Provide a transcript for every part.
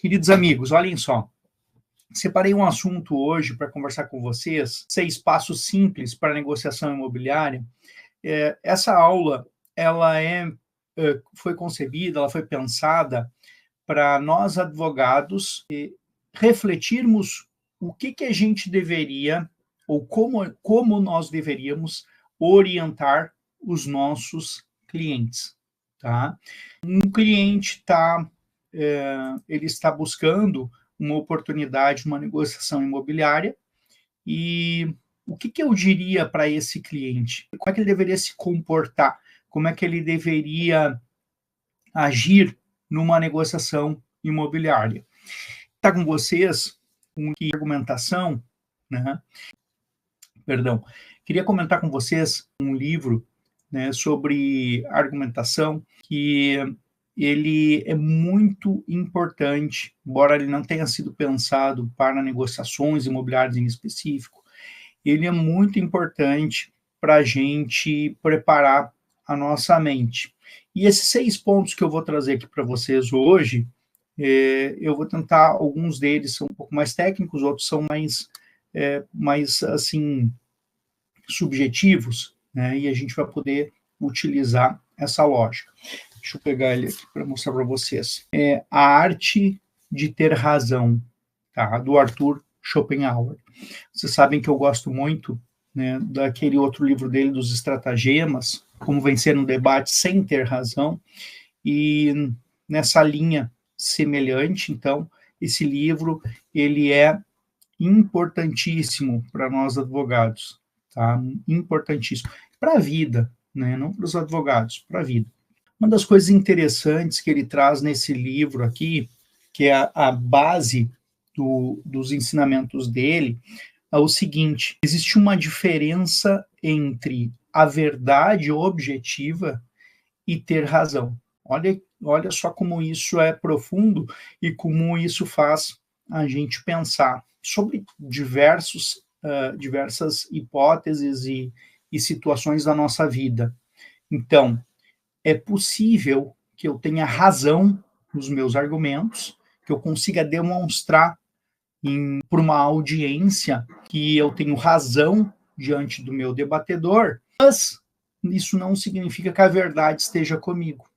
Queridos amigos, olhem só. Separei um assunto hoje para conversar com vocês, 6 passos simples para a negociação imobiliária. Essa aula, foi concebida, ela foi pensada para nós advogados refletirmos o que a gente deveria, ou como nós deveríamos orientar os nossos clientes, tá? Um cliente ele está buscando uma oportunidade, uma negociação imobiliária, e o que eu diria para esse cliente? Como é que ele deveria se comportar? Como é que ele deveria agir numa negociação imobiliária? Está com vocês uma argumentação, né? Perdão. Queria comentar com vocês um livro, né, sobre argumentação, que ele é muito importante, embora ele não tenha sido pensado para negociações imobiliárias em específico, ele é muito importante para a gente preparar a nossa mente. E esses 6 pontos que eu vou trazer aqui para vocês hoje, eu vou tentar, alguns deles são um pouco mais técnicos, outros são mais assim, subjetivos, né? E a gente vai poder utilizar essa lógica. Deixa eu pegar ele aqui para mostrar para vocês. A Arte de Ter Razão, tá? Do Arthur Schopenhauer. Vocês sabem que eu gosto muito, né, daquele outro livro dele, dos estratagemas, como vencer um debate sem ter razão, e nessa linha semelhante, então, esse livro, ele é importantíssimo para nós advogados, tá? Importantíssimo. Para a vida, né? Não para os advogados, para a vida. Uma das coisas interessantes que ele traz nesse livro aqui, que é a base dos ensinamentos dele, é o seguinte: existe uma diferença entre a verdade objetiva e ter razão. Olha só como isso é profundo e como isso faz a gente pensar sobre diversas hipóteses e situações da nossa vida. Então, é possível que eu tenha razão nos meus argumentos, que eu consiga demonstrar para uma audiência que eu tenho razão diante do meu debatedor, mas isso não significa que a verdade esteja comigo.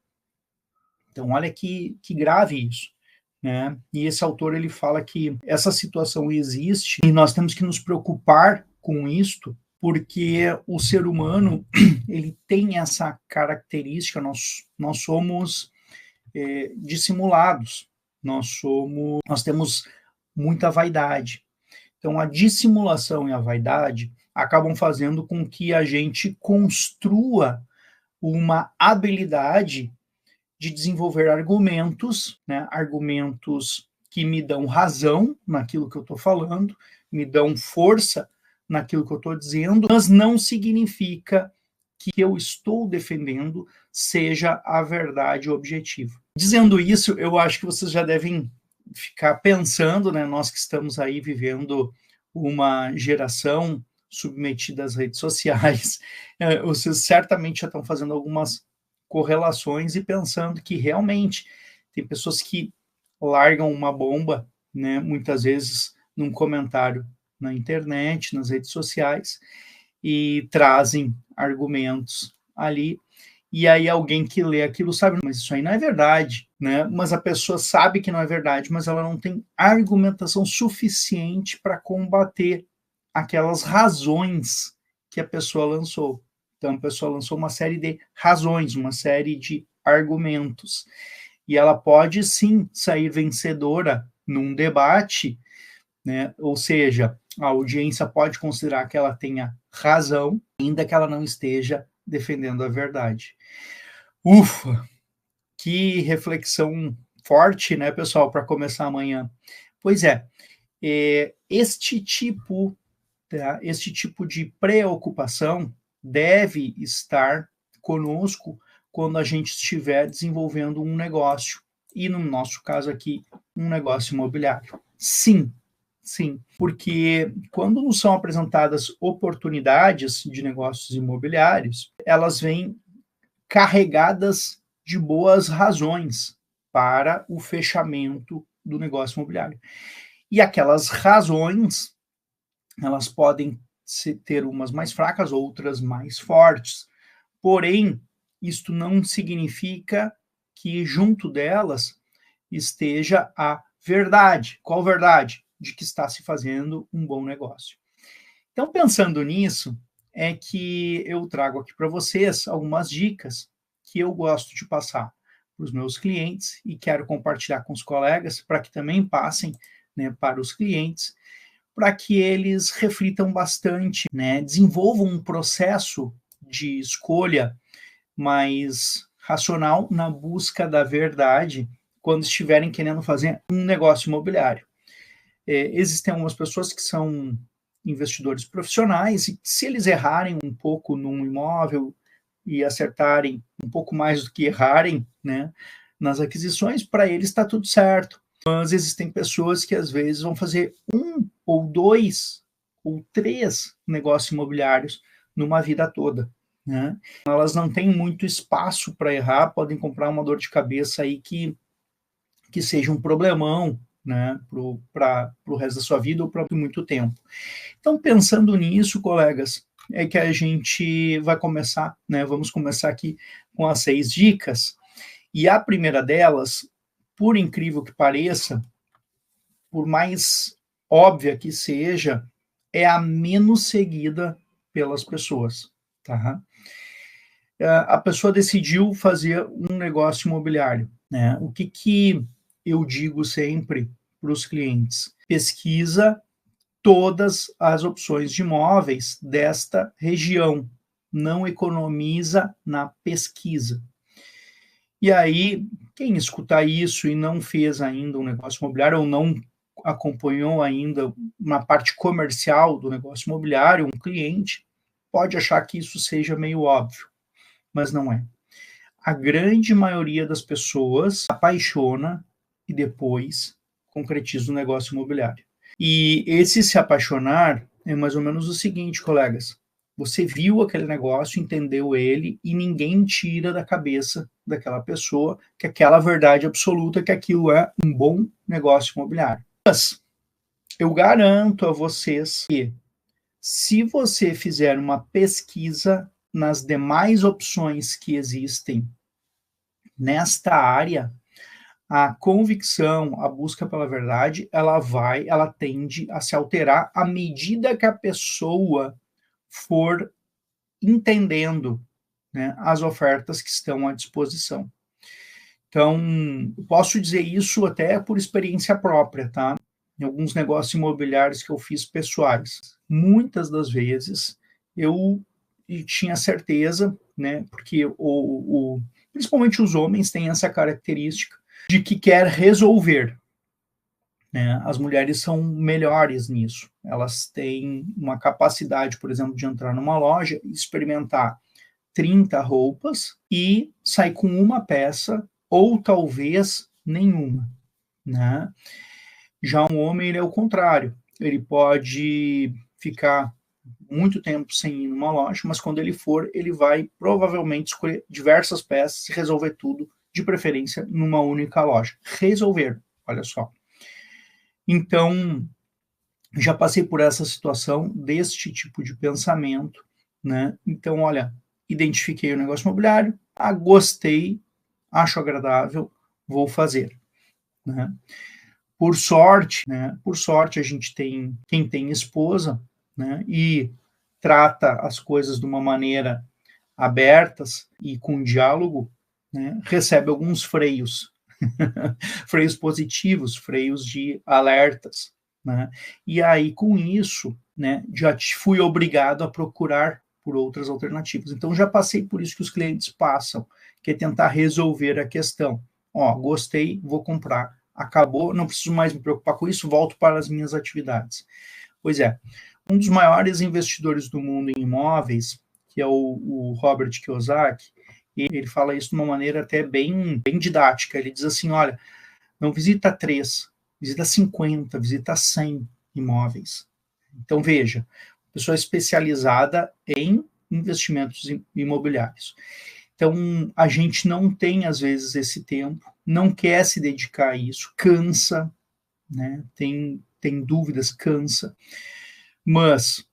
Então, olha que grave isso, né? E esse autor, ele fala que essa situação existe e nós temos que nos preocupar com isto, porque o ser humano, ele tem essa característica, nós somos dissimulados, nós temos muita vaidade. Então, a dissimulação e a vaidade acabam fazendo com que a gente construa uma habilidade de desenvolver argumentos, né, argumentos que me dão razão naquilo que eu estou falando, me dão força naquilo que eu estou dizendo, mas não significa que eu estou defendendo seja a verdade objetiva. Dizendo isso, eu acho que vocês já devem ficar pensando, né, nós que estamos aí vivendo uma geração submetida às redes sociais, vocês certamente já estão fazendo algumas correlações e pensando que realmente tem pessoas que largam uma bomba, né, muitas vezes num comentário na internet, nas redes sociais, e trazem argumentos ali, e aí alguém que lê aquilo sabe, mas isso aí não é verdade, né? Mas a pessoa sabe que não é verdade, mas ela não tem argumentação suficiente para combater aquelas razões que a pessoa lançou. Então, a pessoa lançou uma série de razões, uma série de argumentos. E ela pode, sim, sair vencedora num debate, né? Ou seja, a audiência pode considerar que ela tenha razão, ainda que ela não esteja defendendo a verdade. Ufa! Que reflexão forte, né, pessoal, para começar amanhã. Pois é, este tipo de preocupação deve estar conosco quando a gente estiver desenvolvendo um negócio, e no nosso caso aqui, um negócio imobiliário. Sim, porque quando nos são apresentadas oportunidades de negócios imobiliários, elas vêm carregadas de boas razões para o fechamento do negócio imobiliário. E aquelas razões, elas podem ter umas mais fracas, outras mais fortes. Porém, isto não significa que junto delas esteja a verdade. Qual verdade? De que está se fazendo um bom negócio. Então, pensando nisso, é que eu trago aqui para vocês algumas dicas que eu gosto de passar para os meus clientes e quero compartilhar com os colegas para que também passem, né, para os clientes, para que eles reflitam bastante, né, desenvolvam um processo de escolha mais racional na busca da verdade quando estiverem querendo fazer um negócio imobiliário. Existem algumas pessoas que são investidores profissionais e se eles errarem um pouco num imóvel e acertarem um pouco mais do que errarem, né, nas aquisições, para eles está tudo certo. Mas existem pessoas que às vezes vão fazer 1 ou 2 ou 3 negócios imobiliários numa vida toda, né? Elas não têm muito espaço para errar, podem comprar uma dor de cabeça aí que seja um problemão, né, para o resto da sua vida ou para muito tempo. Então, pensando nisso, colegas, é que a gente vai começar, né, vamos começar aqui com as 6 dicas, e a primeira delas, por incrível que pareça, por mais óbvia que seja, é a menos seguida pelas pessoas, tá? A pessoa decidiu fazer um negócio imobiliário, né? O que eu digo sempre para os clientes? Pesquisa todas as opções de imóveis desta região, não economiza na pesquisa. E aí, quem escutar isso e não fez ainda um negócio imobiliário ou não acompanhou ainda uma parte comercial do negócio imobiliário, um cliente, pode achar que isso seja meio óbvio, mas não é. A grande maioria das pessoas se apaixona e depois concretiza o negócio imobiliário. E esse se apaixonar é mais ou menos o seguinte, colegas: você viu aquele negócio, entendeu ele, e ninguém tira da cabeça daquela pessoa que aquela verdade absoluta, que aquilo é um bom negócio imobiliário. Mas eu garanto a vocês que, se você fizer uma pesquisa nas demais opções que existem nesta área, a convicção, a busca pela verdade, ela tende a se alterar à medida que a pessoa for entendendo, né, as ofertas que estão à disposição. Então, posso dizer isso até por experiência própria, tá? Em alguns negócios imobiliários que eu fiz pessoais, muitas das vezes eu tinha certeza, né, porque principalmente os homens têm essa característica de que quer resolver, né? As mulheres são melhores nisso. Elas têm uma capacidade, por exemplo, de entrar numa loja, experimentar 30 roupas e sair com uma peça ou talvez nenhuma, né? Já um homem, ele é o contrário. Ele pode ficar muito tempo sem ir numa loja, mas quando ele for, ele vai provavelmente escolher diversas peças e resolver tudo, de preferência numa única loja. Resolver, olha só. Então, já passei por essa situação deste tipo de pensamento, né? Então, olha, identifiquei o negócio imobiliário, gostei, acho agradável, vou fazer, né? Por sorte, a gente tem quem tem esposa, né? E trata as coisas de uma maneira abertas e com diálogo, né? Recebe alguns freios, freios positivos, freios de alertas, né? E aí, com isso, né, já fui obrigado a procurar por outras alternativas. Então, já passei por isso que os clientes passam, que é tentar resolver a questão. Ó, gostei, vou comprar. Acabou, não preciso mais me preocupar com isso, volto para as minhas atividades. Pois é, um dos maiores investidores do mundo em imóveis, que é o Robert Kiyosaki, ele fala isso de uma maneira até bem didática. Ele diz assim, olha, não visita 3, visita 50, visita 100 imóveis. Então, veja, pessoa especializada em investimentos imobiliários. Então, a gente não tem, às vezes, esse tempo, não quer se dedicar a isso, cansa, né? Tem dúvidas, cansa. Mas,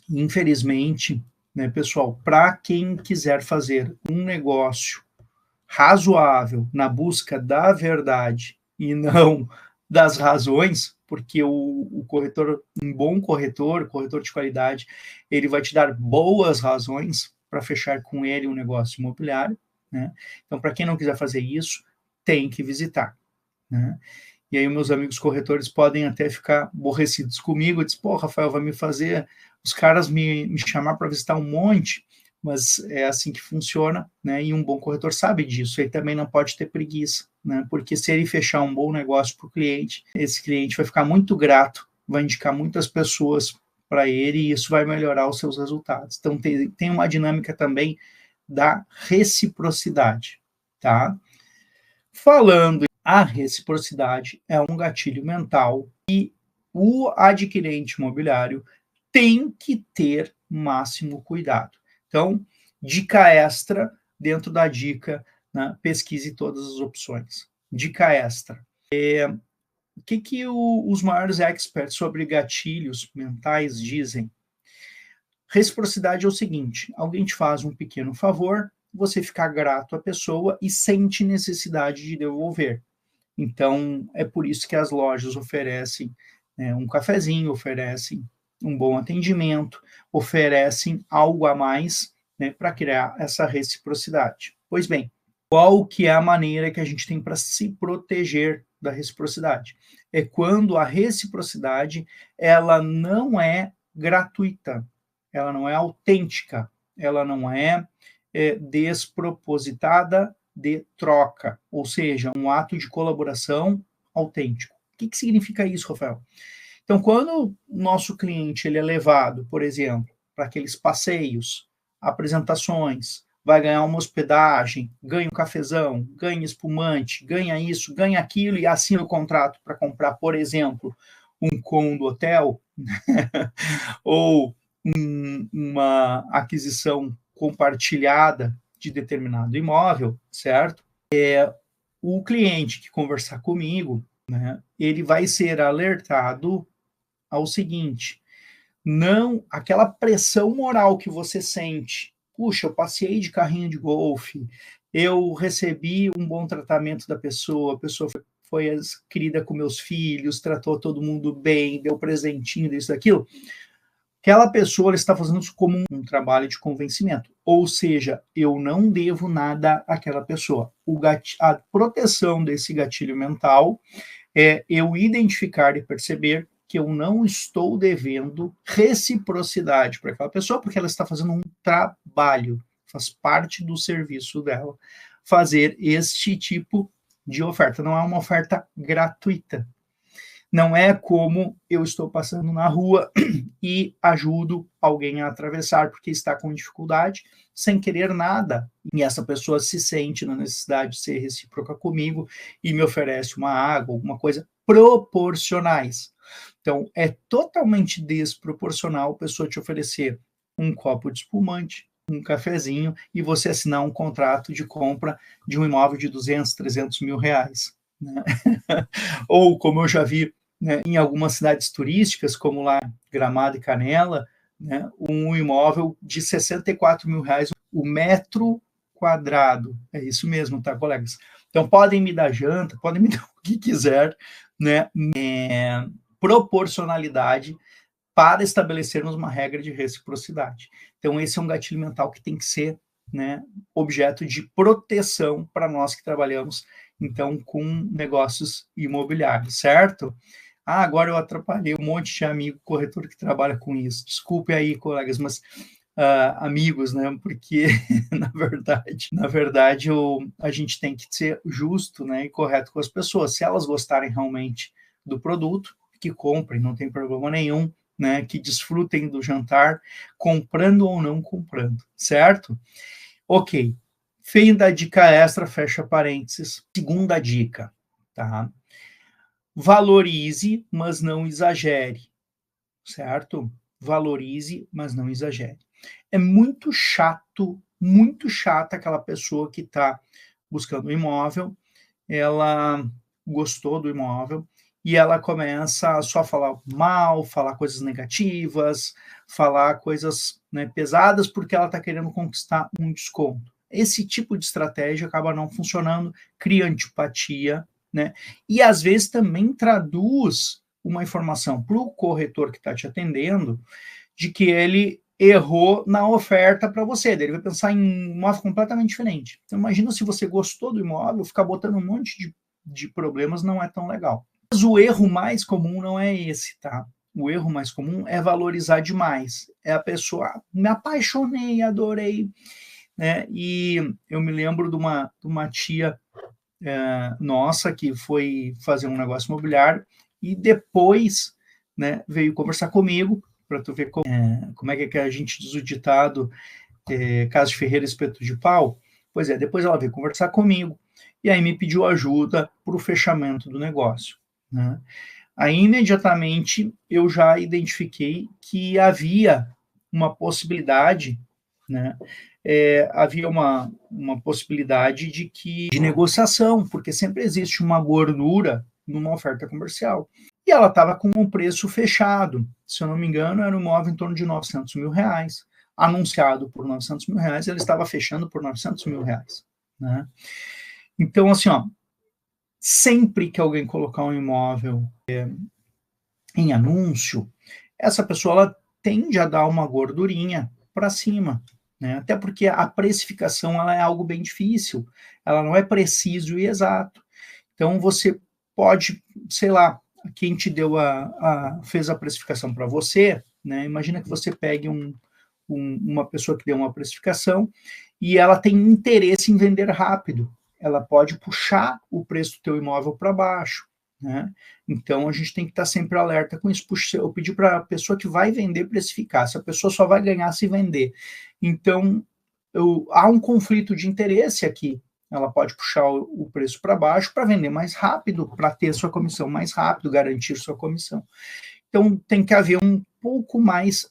infelizmente, né, pessoal, para quem quiser fazer um negócio razoável na busca da verdade e não das razões, porque o corretor, um bom corretor de qualidade, ele vai te dar boas razões para fechar com ele um negócio imobiliário, né? Então, para quem não quiser fazer isso, tem que visitar, né? E aí meus amigos corretores podem até ficar aborrecidos comigo, diz, pô, Rafael, vai me fazer os caras me chamar para visitar um monte, mas é assim que funciona, né? E um bom corretor sabe disso, ele também não pode ter preguiça, né? Porque se ele fechar um bom negócio para o cliente, esse cliente vai ficar muito grato, vai indicar muitas pessoas para ele e isso vai melhorar os seus resultados. Então tem uma dinâmica também da reciprocidade, tá? Falando a reciprocidade é um gatilho mental e o adquirente imobiliário tem que ter máximo cuidado. Então, dica extra, dentro da dica, né, pesquise todas as opções. Dica extra. O que os maiores experts sobre gatilhos mentais dizem? Reciprocidade é o seguinte: alguém te faz um pequeno favor, você fica grato à pessoa e sente necessidade de devolver. Então, é por isso que as lojas oferecem, né, um cafezinho, oferecem um bom atendimento, oferecem algo a mais, né, para criar essa reciprocidade. Pois bem, qual que é a maneira que a gente tem para se proteger da reciprocidade? É quando a reciprocidade ela não é gratuita, ela não é autêntica, ela não é despropositada de troca, ou seja, um ato de colaboração autêntico. O que significa isso, Rafael? Então, quando o nosso cliente ele é levado, por exemplo, para aqueles passeios, apresentações, vai ganhar uma hospedagem, ganha um cafezão, ganha espumante, ganha isso, ganha aquilo e assina o contrato para comprar, por exemplo, um condo hotel, ou uma aquisição compartilhada de determinado imóvel, certo? O cliente que conversar comigo, né, ele vai ser alertado ao seguinte: não aquela pressão moral que você sente. Puxa, eu passei de carrinho de golfe, eu recebi um bom tratamento da pessoa, a pessoa foi querida com meus filhos, tratou todo mundo bem, deu presentinho, disso, daquilo. Aquela pessoa está fazendo isso como um trabalho de convencimento. Ou seja, eu não devo nada àquela pessoa. A proteção desse gatilho mental é eu identificar e perceber que eu não estou devendo reciprocidade para aquela pessoa, porque ela está fazendo um trabalho, faz parte do serviço dela fazer este tipo de oferta. Não é uma oferta gratuita. Não é como eu estou passando na rua e ajudo alguém a atravessar porque está com dificuldade, sem querer nada. E essa pessoa se sente na necessidade de ser recíproca comigo e me oferece uma água, alguma coisa, proporcionais. Então, é totalmente desproporcional a pessoa te oferecer um copo de espumante, um cafezinho e você assinar um contrato de compra de um imóvel de 200, 300 mil reais. Né? Ou, como eu já vi, né, em algumas cidades turísticas, como lá Gramado e Canela, né, um imóvel de 64 mil reais o metro quadrado. É isso mesmo, tá, colegas? Então, podem me dar janta, podem me dar o que quiser, né? Proporcionalidade para estabelecermos uma regra de reciprocidade. Então, esse é um gatilho mental que tem que ser, né, objeto de proteção para nós que trabalhamos, então, com negócios imobiliários, certo? Ah, agora eu atrapalhei um monte de amigo corretor que trabalha com isso. Desculpe aí, colegas, mas amigos, né? Porque na verdade, a gente tem que ser justo, né, e correto com as pessoas. Se elas gostarem realmente do produto, que comprem, não tem problema nenhum, né? Que desfrutem do jantar, comprando ou não comprando, certo? Ok. Fim da dica extra, fecha parênteses. Segunda dica, tá? Valorize, mas não exagere, certo? Valorize, mas não exagere. É muito chata aquela pessoa que está buscando um imóvel, ela gostou do imóvel e ela começa a só falar mal, falar coisas negativas, falar coisas, né, pesadas, porque ela está querendo conquistar um desconto. Esse tipo de estratégia acaba não funcionando, cria antipatia, né? E às vezes também traduz uma informação para o corretor que está te atendendo de que ele errou na oferta para você. Ele vai pensar em um imóvel completamente diferente. Então, imagina se você gostou do imóvel, ficar botando um monte de problemas não é tão legal. Mas o erro mais comum não é esse, tá? O erro mais comum é valorizar demais. É a pessoa, me apaixonei, adorei, né? E eu me lembro de uma tia nossa que foi fazer um negócio imobiliário e depois, né, veio conversar comigo para tu ver como é que a gente diz o ditado, caso de Ferreira, espeto de pau. Pois é, depois ela veio conversar comigo e aí me pediu ajuda para o fechamento do negócio, né? Aí imediatamente eu já identifiquei que havia uma possibilidade, né? Havia uma possibilidade de negociação, porque sempre existe uma gordura numa oferta comercial. E ela estava com um preço fechado, se eu não me engano, era um imóvel em torno de R$900 mil, anunciado por R$900 mil, ele estava fechando por R$900 mil, né? Então, assim, ó, sempre que alguém colocar um imóvel em anúncio, essa pessoa ela tende a dar uma gordurinha para cima, né? Até porque a precificação ela é algo bem difícil, ela não é preciso e exato. Então você pode, sei lá, quem te deu fez a precificação para você, né? Imagina que você pegue uma pessoa que deu uma precificação e ela tem interesse em vender rápido. Ela pode puxar o preço do teu imóvel para baixo, né? Então a gente tem que estar sempre alerta com isso. Puxa, eu pedi para a pessoa que vai vender precificar, essa pessoa só vai ganhar se vender. Então há um conflito de interesse aqui. Ela pode puxar o preço para baixo para vender mais rápido, para ter sua comissão mais rápido, garantir sua comissão. Então tem que haver um pouco mais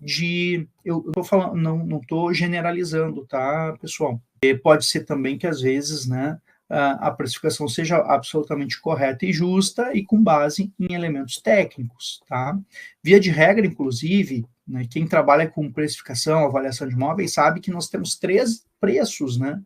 de. Eu estou falando, não estou generalizando, tá, pessoal? Pode ser também que às vezes, né, a precificação seja absolutamente correta e justa e com base em elementos técnicos, tá? Via de regra, inclusive, né, quem trabalha com precificação, avaliação de imóveis, sabe que nós temos 3 preços, né?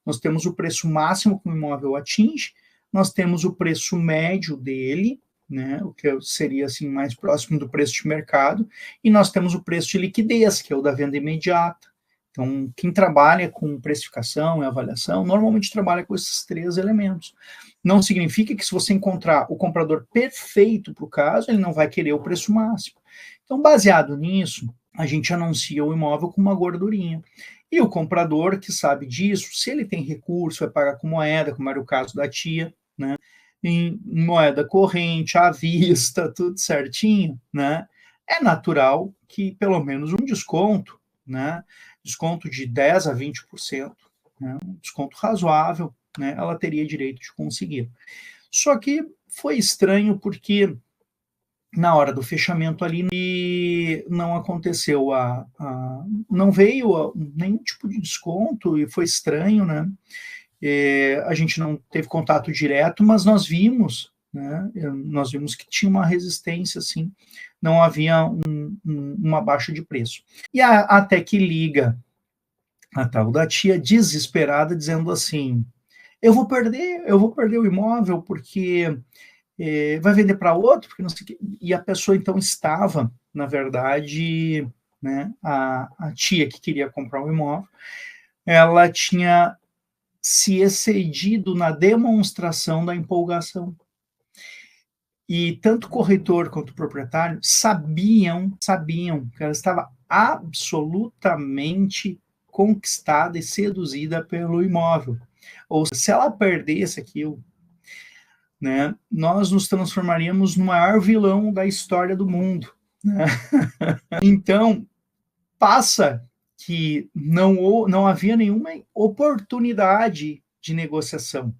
Nós temos o preço máximo que o imóvel atinge, nós temos o preço médio dele, né, o que seria assim mais próximo do preço de mercado, e nós temos o preço de liquidez, que é o da venda imediata. Então, quem trabalha com precificação e avaliação, normalmente trabalha com esses 3 elementos. Não significa que se você encontrar o comprador perfeito para o caso, ele não vai querer o preço máximo. Então, baseado nisso, a gente anuncia o imóvel com uma gordurinha. E o comprador que sabe disso, se ele tem recurso, vai pagar com moeda, como era o caso da tia, né? Em moeda corrente, à vista, tudo certinho, né? É natural que pelo menos um desconto, né? Desconto de 10 a 20%, né? Um desconto razoável, né? Ela teria direito de conseguir. Só que foi estranho porque na hora do fechamento ali não aconteceu não veio nenhum tipo de desconto e foi estranho, né? A gente não teve contato direto, mas nós vimos, né? Nós vimos que tinha uma resistência, assim, não havia uma baixa de preço. E até que liga a tal da tia desesperada dizendo assim: eu vou perder o imóvel porque vai vender para outro, porque não sei o quê. E a pessoa então estava, na verdade, né, a tia que queria comprar um imóvel, ela tinha se excedido na demonstração da empolgação. E tanto o corretor quanto o proprietário sabiam que ela estava absolutamente conquistada e seduzida pelo imóvel. Ou seja, se ela perdesse aquilo, né, nós nos transformaríamos no maior vilão da história do mundo, né? Então, passa que não havia nenhuma oportunidade de negociação.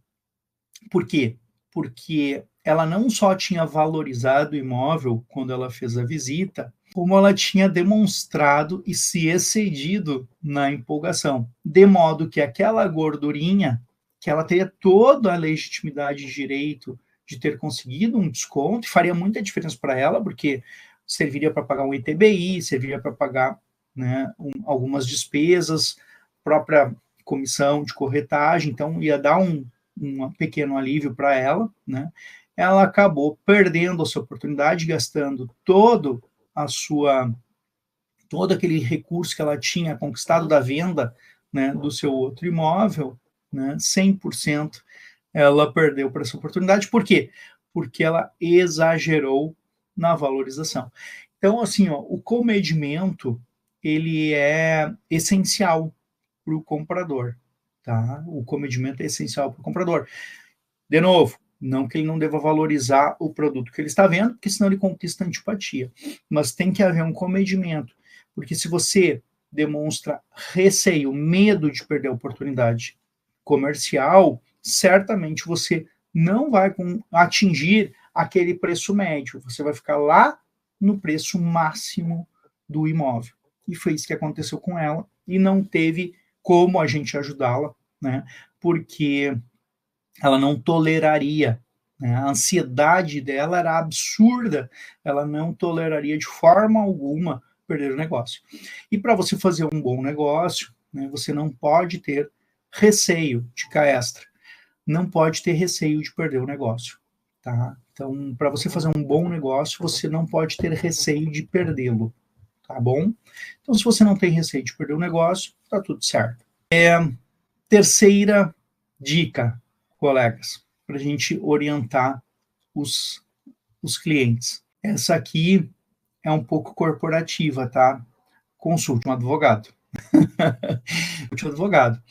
Por quê? Porque ela não só tinha valorizado o imóvel quando ela fez a visita, como ela tinha demonstrado e se excedido na empolgação, de modo que aquela gordurinha, que ela teria toda a legitimidade de direito de ter conseguido um desconto, e faria muita diferença para ela, porque serviria para pagar um ITBI, serviria para pagar, né, algumas despesas, própria comissão de corretagem, então ia dar um pequeno alívio para ela, né? Ela acabou perdendo a sua oportunidade, gastando todo aquele recurso que ela tinha conquistado da venda, né, do seu outro imóvel, né, 100% ela perdeu para essa oportunidade. Por quê? Porque ela exagerou na valorização. Então, assim, ó, o comedimento, ele é essencial para o comprador, tá? O comedimento é essencial para o comprador. De novo, não que ele não deva valorizar o produto que ele está vendo, porque senão ele conquista antipatia. Mas tem que haver um comedimento, porque se você demonstra receio, medo de perder a oportunidade comercial, certamente você não vai atingir aquele preço médio, você vai ficar lá no preço máximo do imóvel. E foi isso que aconteceu com ela, e não teve como a gente ajudá-la, né? Porque ela não toleraria, né? A ansiedade dela era absurda, ela não toleraria de forma alguma perder o negócio. E para você fazer um bom negócio, né, você não pode ter receio de cair extra, não pode ter receio de perder o negócio, tá? Então, para você fazer um bom negócio, você não pode ter receio de perdê-lo, tá bom? Então, se você não tem receio de perder o negócio, tá tudo certo. Terceira dica, colegas, para a gente orientar os clientes. Essa aqui é um pouco corporativa, tá? Consulte um advogado. Consulte um advogado.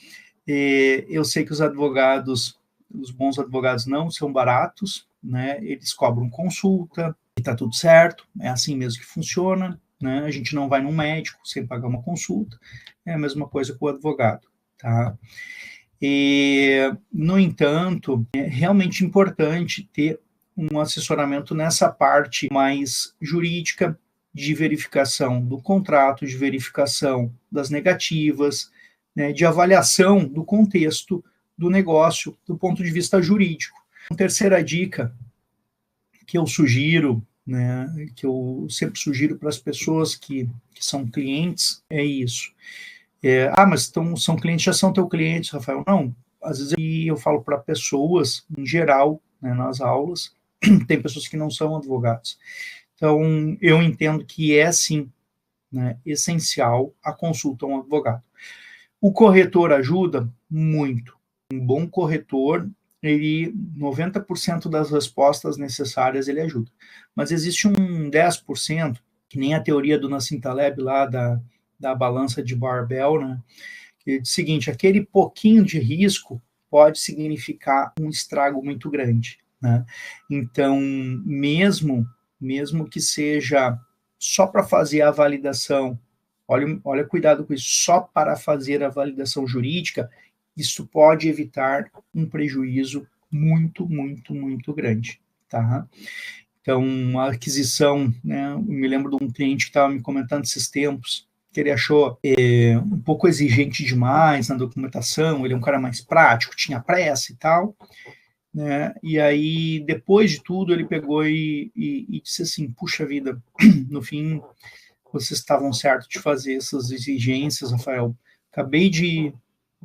Eu sei que os advogados, os bons advogados não são baratos, né? Eles cobram consulta e tá tudo certo, é assim mesmo que funciona, né? A gente não vai num médico sem pagar uma consulta, é a mesma coisa com o advogado, tá? No entanto, é realmente importante ter um assessoramento nessa parte mais jurídica, de verificação do contrato, de verificação das negativas, né, de avaliação do contexto do negócio do ponto de vista jurídico. A terceira dica que eu sugiro, né, que eu sempre sugiro para as pessoas que são clientes, é isso. Mas são clientes, já são teu clientes, Rafael. Não, às vezes eu falo para pessoas, em geral, né, nas aulas, tem pessoas que não são advogados. Então, eu entendo que é, sim, né, essencial a consulta a um advogado. O corretor ajuda muito. Um bom corretor, 90% das respostas necessárias ele ajuda. Mas existe um 10%, que nem a teoria do Nassim Taleb lá da balança de Barbell, né? Que diz o seguinte, aquele pouquinho de risco pode significar um estrago muito grande, né? Então, mesmo que seja só para fazer a validação, olha cuidado com isso, só para fazer a validação jurídica, isso pode evitar um prejuízo muito, muito, muito grande, tá? Então, a aquisição, né, eu me lembro de um cliente que estava me comentando esses tempos, que ele achou um pouco exigente demais na documentação, ele é um cara mais prático, tinha pressa e tal, né, e aí, depois de tudo, ele pegou e disse assim, puxa vida, no fim, vocês estavam certos de fazer essas exigências, Rafael, acabei de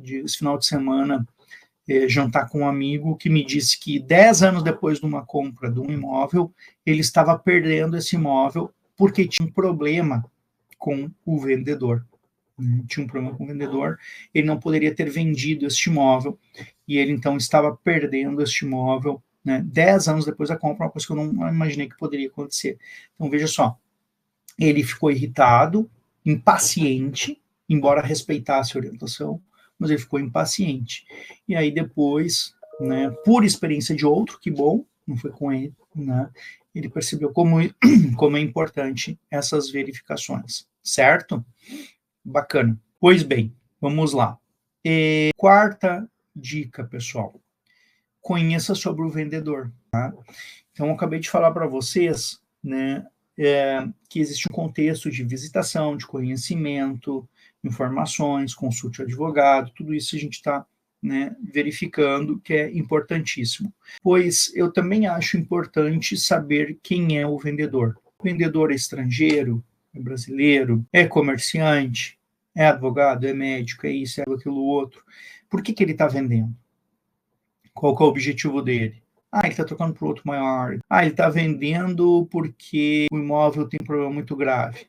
esse final de semana, jantar com um amigo que me disse que 10 anos depois de uma compra de um imóvel, ele estava perdendo esse imóvel porque tinha um problema com o vendedor. Tinha um problema com o vendedor, ele não poderia ter vendido este imóvel, e ele então estava perdendo este imóvel, né, 10 anos depois da compra, uma coisa que eu não imaginei que poderia acontecer. Então, veja só, ele ficou irritado, impaciente, embora respeitasse a orientação, mas ele ficou impaciente. E aí depois, né, por experiência de outro, que bom, não foi com ele, né, ele percebeu como é importante essas verificações, certo? Bacana. Pois bem, vamos lá. Quarta dica, pessoal. Conheça sobre o vendedor, tá? Então, eu acabei de falar para vocês, né, que existe um contexto de visitação, de conhecimento, informações, consulte o advogado, tudo isso a gente está né, verificando, que é importantíssimo. Pois eu também acho importante saber quem é o vendedor. O vendedor é estrangeiro, é brasileiro, é comerciante, é advogado, é médico, é isso, é aquilo outro. Por que ele está vendendo? Qual que é o objetivo dele? Ele está trocando para outro maior. Ele está vendendo porque o imóvel tem um problema muito grave.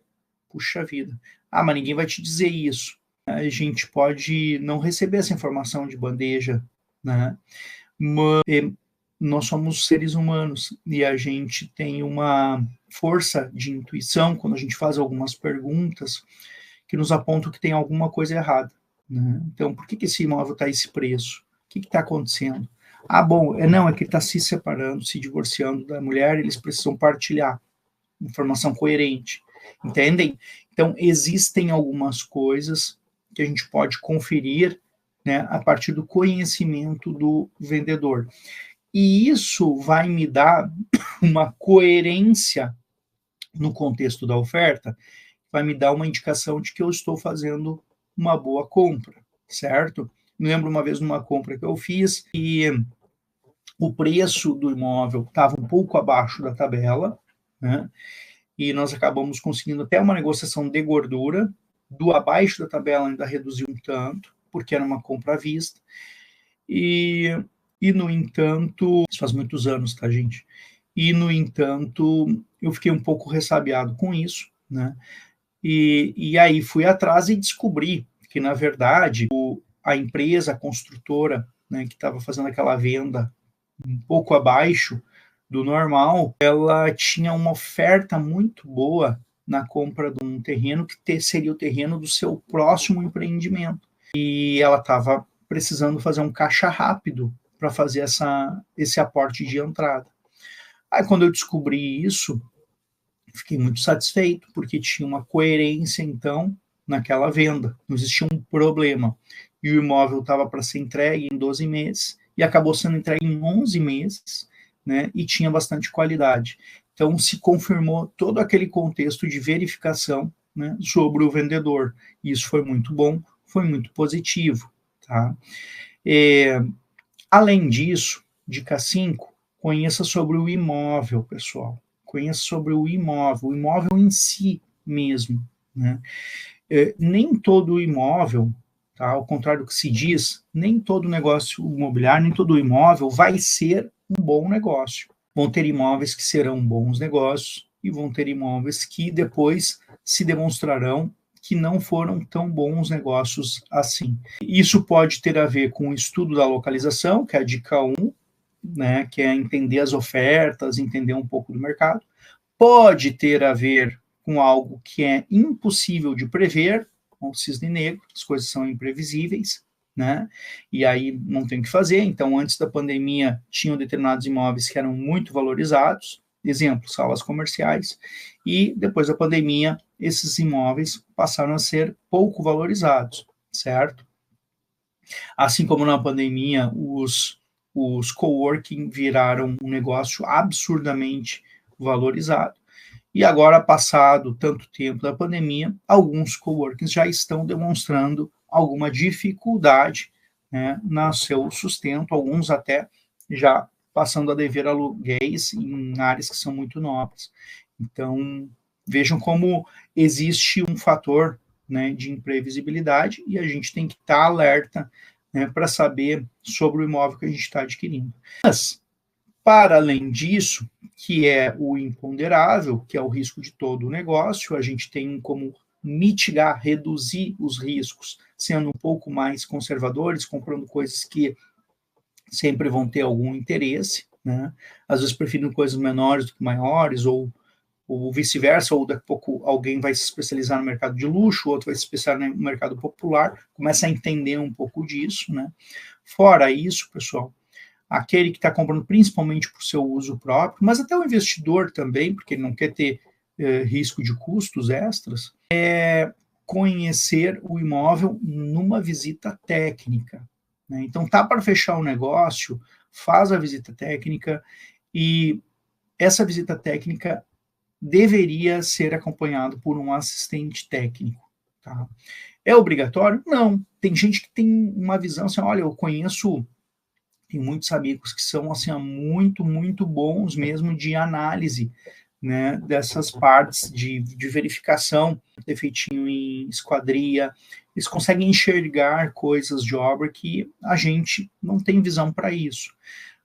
Puxa vida. Mas ninguém vai te dizer isso. A gente pode não receber essa informação de bandeja, né? Mas nós somos seres humanos e a gente tem uma força de intuição quando a gente faz algumas perguntas que nos apontam que tem alguma coisa errada, né? Então, por que esse imóvel está a esse preço? O que está acontecendo? Bom, é que ele está se separando, se divorciando da mulher, eles precisam partilhar informação coerente, entendem? Então, existem algumas coisas que a gente pode conferir, né, a partir do conhecimento do vendedor. E isso vai me dar uma coerência no contexto da oferta, vai me dar uma indicação de que eu estou fazendo uma boa compra, certo? Me lembro uma vez numa compra que eu fiz e o preço do imóvel estava um pouco abaixo da tabela, né? E nós acabamos conseguindo até uma negociação de gordura, do abaixo da tabela ainda reduziu um tanto, porque era uma compra à vista, e no entanto, isso faz muitos anos, tá, gente? E, no entanto, eu fiquei um pouco ressabiado com isso, né? E aí fui atrás e descobri que, na verdade, a empresa, a construtora, né, que estava fazendo aquela venda um pouco abaixo do normal, ela tinha uma oferta muito boa na compra de um terreno que seria o terreno do seu próximo empreendimento. E ela estava precisando fazer um caixa rápido para fazer esse aporte de entrada. Aí, quando eu descobri isso, fiquei muito satisfeito, porque tinha uma coerência, então, naquela venda. Não existia um problema. E o imóvel estava para ser entregue em 12 meses, e acabou sendo entregue em 11 meses, né, e tinha bastante qualidade. Então, se confirmou todo aquele contexto de verificação, né, sobre o vendedor. E isso foi muito bom, foi muito positivo. Tá? Além disso, dica 5, conheça sobre o imóvel, pessoal. Conheça sobre o imóvel em si mesmo, né? Nem todo imóvel, tá? Ao contrário do que se diz, nem todo negócio imobiliário, nem todo imóvel vai ser um bom negócio. Vão ter imóveis que serão bons negócios e vão ter imóveis que depois se demonstrarão que não foram tão bons negócios assim. Isso pode ter a ver com o estudo da localização, que é a dica 1, né, que é entender as ofertas, entender um pouco do mercado. Pode ter a ver com algo que é impossível de prever, como o cisne negro, as coisas são imprevisíveis, né? E aí não tem o que fazer. Então, antes da pandemia, tinham determinados imóveis que eram muito valorizados, exemplo, salas comerciais, e depois da pandemia, esses imóveis passaram a ser pouco valorizados, certo? Assim como na pandemia, os coworking viraram um negócio absurdamente valorizado. E agora, passado tanto tempo da pandemia, alguns coworkings já estão demonstrando alguma dificuldade, né, no seu sustento, alguns até já passando a dever aluguéis em áreas que são muito nobres. Então, vejam como existe um fator, né, de imprevisibilidade e a gente tem que estar alerta, né, para saber sobre o imóvel que a gente está adquirindo. Mas, para além disso, que é o imponderável, que é o risco de todo o negócio, a gente tem como mitigar, reduzir os riscos, sendo um pouco mais conservadores, comprando coisas que sempre vão ter algum interesse, né? Às vezes preferindo coisas menores do que maiores, ou vice-versa, ou daqui a pouco alguém vai se especializar no mercado de luxo, outro vai se especializar no mercado popular, começa a entender um pouco disso, né? Fora isso, pessoal, aquele que está comprando principalmente para o seu uso próprio, mas até o investidor também, porque ele não quer ter risco de custos extras, é conhecer o imóvel numa visita técnica, né? Então, tá para fechar o negócio, faz a visita técnica, e essa visita técnica deveria ser acompanhado por um assistente técnico, Tá? É obrigatório? Não. Tem gente que tem uma visão assim, olha, eu conheço, tem muitos amigos que são assim, muito, muito bons mesmo de análise, né, dessas partes de verificação, defeitinho em esquadria, eles conseguem enxergar coisas de obra que a gente não tem visão para isso.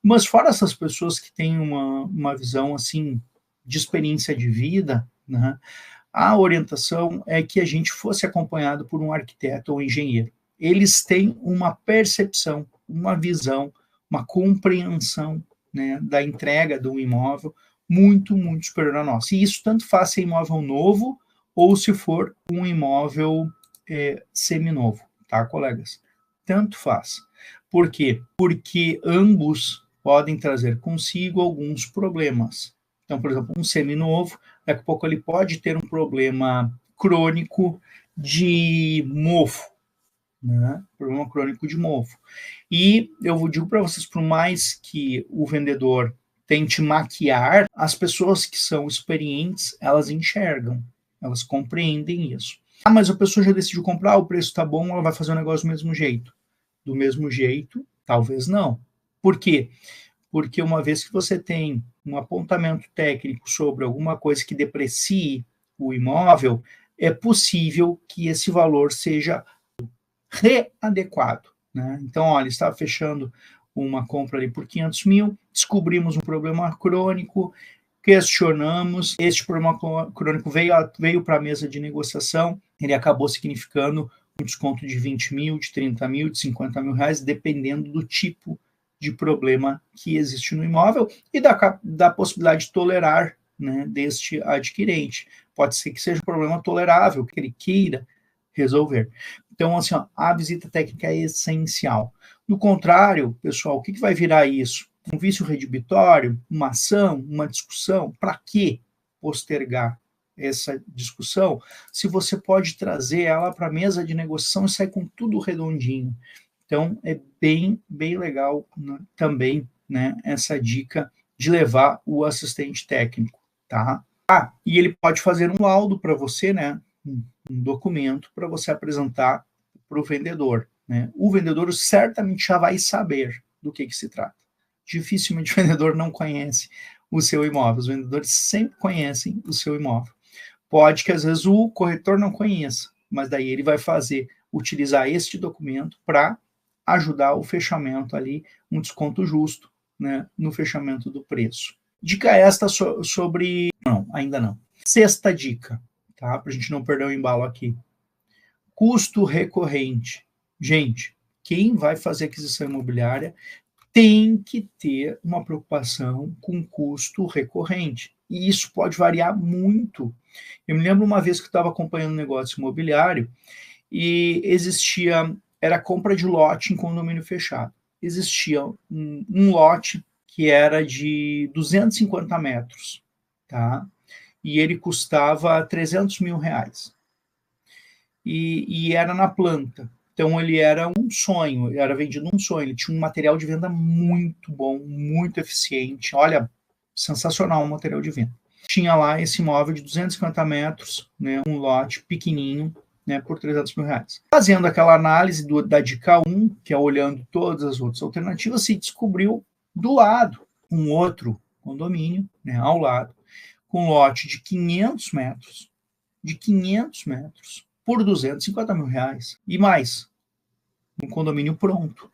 Mas fora essas pessoas que têm uma visão assim de experiência de vida, né, a orientação é que a gente fosse acompanhado por um arquiteto ou engenheiro. Eles têm uma percepção, uma visão, uma compreensão, né, da entrega do imóvel muito, muito superior a nossa. E isso tanto faz ser imóvel novo ou se for um imóvel seminovo, tá, colegas? Tanto faz. Por quê? Porque ambos podem trazer consigo alguns problemas. Então, por exemplo, um seminovo, daqui a pouco ele pode ter um problema crônico de mofo, né? Problema crônico de mofo. E eu digo para vocês, por mais que o vendedor tente maquiar, as pessoas que são experientes, elas enxergam, elas compreendem isso. Ah, mas a pessoa já decidiu comprar, o preço está bom, ela vai fazer o negócio do mesmo jeito. Do mesmo jeito, talvez não. Por quê? Porque uma vez que você tem um apontamento técnico sobre alguma coisa que deprecie o imóvel, é possível que esse valor seja readequado. Né? Então, olha, estava fechando uma compra ali por 500 mil, descobrimos um problema crônico, questionamos, este problema crônico veio para a mesa de negociação, ele acabou significando um desconto de 20 mil, de 30 mil, de 50 mil reais, dependendo do tipo de problema que existe no imóvel e da possibilidade de tolerar, né, deste adquirente. Pode ser que seja um problema tolerável, que ele queira resolver. Então, assim, ó, a visita técnica é essencial. Do contrário, pessoal, o que vai virar isso? Um vício redibitório, uma ação, uma discussão? Para que postergar essa discussão se você pode trazer ela para a mesa de negociação e sair com tudo redondinho? Então, é bem, bem legal, né, também, né, essa dica de levar o assistente técnico, tá? Ah, e ele pode fazer um laudo para você, né, um documento para você apresentar para o vendedor, né? O vendedor certamente já vai saber do que se trata. Dificilmente o vendedor não conhece o seu imóvel. Os vendedores sempre conhecem o seu imóvel. Pode que às vezes o corretor não conheça, mas daí ele vai utilizar este documento para ajudar o fechamento ali, um desconto justo, né, no fechamento do preço. Dica esta sobre... Não, ainda não. Sexta dica, tá? Para a gente não perder o embalo aqui. Custo recorrente. Gente, quem vai fazer aquisição imobiliária tem que ter uma preocupação com custo recorrente. E isso pode variar muito. Eu me lembro uma vez que eu estava acompanhando um negócio imobiliário e era compra de lote em condomínio fechado. Existia um lote que era de 250 metros, tá? E ele custava 300 mil reais. E era na planta. Então ele era um sonho, era vendido um sonho. Ele tinha um material de venda muito bom, muito eficiente. Olha, sensacional o material de venda. Tinha lá esse imóvel de 250 metros, né, um lote pequenininho, né, por 300 mil reais. Fazendo aquela análise da dica 1, que é olhando todas as outras alternativas, se descobriu do lado um outro condomínio, né, ao lado, com um lote de 500 metros, por 250 mil reais. E mais, um condomínio pronto.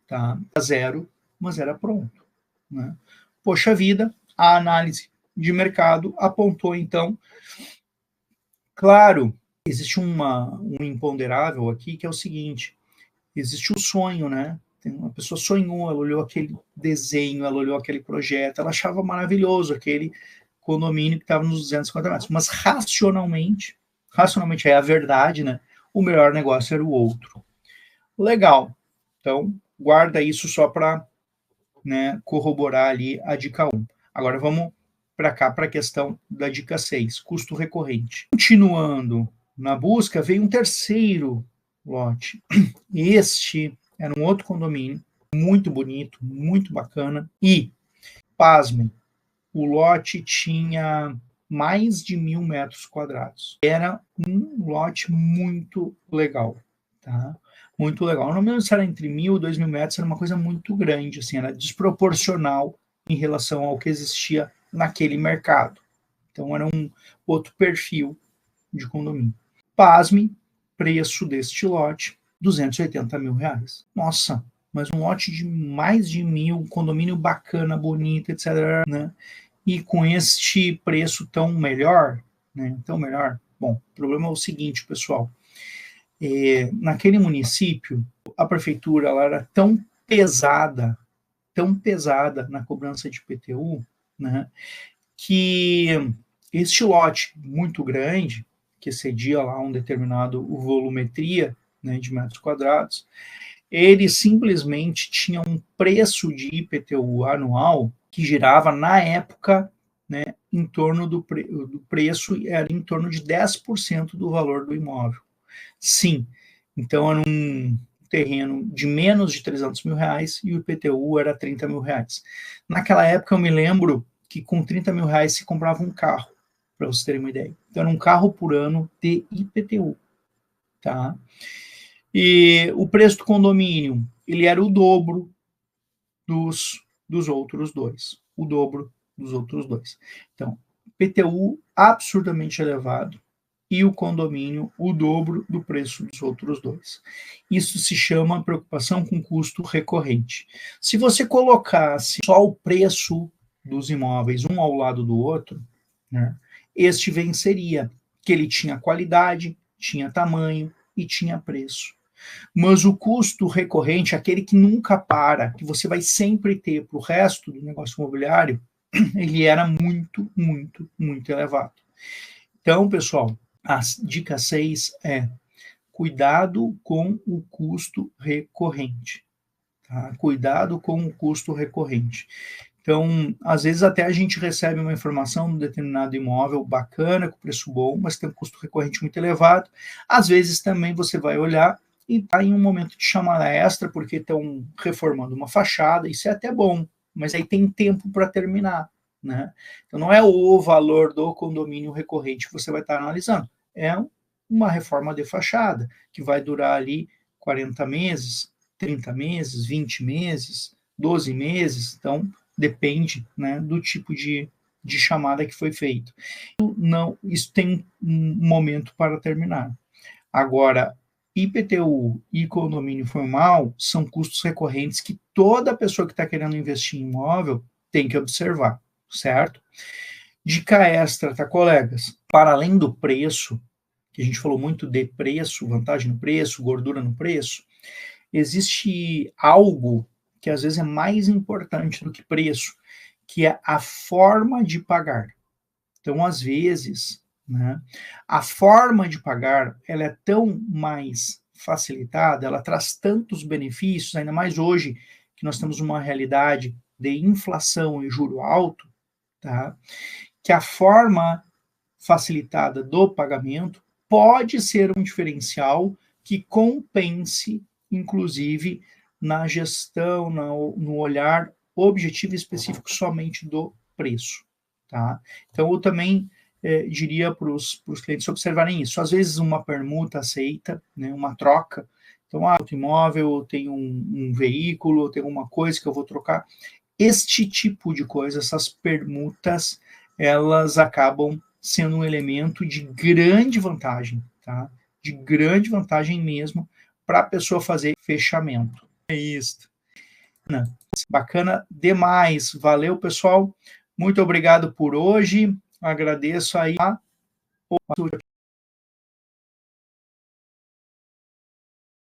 Tá? Zero, mas era pronto. Né? Poxa vida, a análise de mercado apontou, então, claro, existe um imponderável aqui, que é o seguinte, existe o sonho, né? Uma pessoa sonhou, ela olhou aquele desenho, ela olhou aquele projeto, ela achava maravilhoso aquele condomínio que estava nos 250 metros, mas racionalmente é a verdade, né? O melhor negócio era o outro. Legal. Então, guarda isso só para, né, corroborar ali a dica 1. Agora vamos para cá, para a questão da dica 6, custo recorrente. Continuando na busca, veio um terceiro lote. Este era um outro condomínio, muito bonito, muito bacana, e, pasmem, o lote tinha mais de 1.000 metros quadrados. Era um lote muito legal, tá? Muito legal. Não mesmo se era entre 1.000 e 2.000 metros, era uma coisa muito grande, assim, era desproporcional em relação ao que existia naquele mercado. Então, era um outro perfil de condomínio. Pasme, preço deste lote, R$280 mil. Nossa, mas um lote de mais de 1.000, condomínio bacana, bonito, etc., né? E com este preço tão melhor, né? Tão melhor. Bom, o problema é o seguinte, pessoal. Naquele município, a prefeitura ela era tão pesada na cobrança de IPTU, né? Que este lote muito grande, que excedia lá um determinado volumetria, né, de metros quadrados, ele simplesmente tinha um preço de IPTU anual que girava, na época, né, em torno do preço, era em torno de 10% do valor do imóvel. Sim, então era um terreno de menos de R$300 mil e o IPTU era R$30 mil. Naquela época eu me lembro que com R$30 mil se comprava um carro, para vocês terem uma ideia. Então era um carro por ano de IPTU, tá? E o preço do condomínio, ele era o dobro dos outros dois. O dobro dos outros dois. Então, IPTU absurdamente elevado e o condomínio o dobro do preço dos outros dois. Isso se chama preocupação com custo recorrente. Se você colocasse só o preço dos imóveis um ao lado do outro, né, este venceria, que ele tinha qualidade, tinha tamanho e tinha preço. Mas o custo recorrente, aquele que nunca para, que você vai sempre ter para o resto do negócio imobiliário, ele era muito, muito, muito elevado. Então, pessoal, a dica 6 é cuidado com o custo recorrente. Tá? Cuidado com o custo recorrente. Então, às vezes até a gente recebe uma informação de um determinado imóvel bacana, com preço bom, mas tem um custo recorrente muito elevado. Às vezes também você vai olhar e está em um momento de chamada extra, porque estão reformando uma fachada, isso é até bom, mas aí tem tempo para terminar, né? Então não é o valor do condomínio recorrente que você vai estar analisando, é uma reforma de fachada, que vai durar ali 40 meses, 30 meses, 20 meses, 12 meses, então depende, né, do tipo de chamada que foi feito. Não, isso tem um momento para terminar. Agora, IPTU e condomínio formal são custos recorrentes que toda pessoa que está querendo investir em imóvel tem que observar, certo? Dica extra, tá, colegas? Para além do preço, que a gente falou muito de preço, vantagem no preço, gordura no preço, existe algo que às vezes é mais importante do que preço, que é a forma de pagar. Então, às vezes, né, a forma de pagar ela é tão mais facilitada, ela traz tantos benefícios, ainda mais hoje que nós temos uma realidade de inflação e juro alto, tá, que a forma facilitada do pagamento pode ser um diferencial que compense, inclusive, na gestão, no olhar objetivo e específico somente do preço. Tá? Então, eu também diria para os clientes observarem isso. Às vezes, uma permuta aceita, né, uma troca. Então, outro imóvel, eu tenho um veículo, eu tenho uma coisa que eu vou trocar. Este tipo de coisa, essas permutas, elas acabam sendo um elemento de grande vantagem, tá? De grande vantagem mesmo para a pessoa fazer fechamento. É isso. Bacana demais. Valeu, pessoal. Muito obrigado por hoje. Agradeço aí a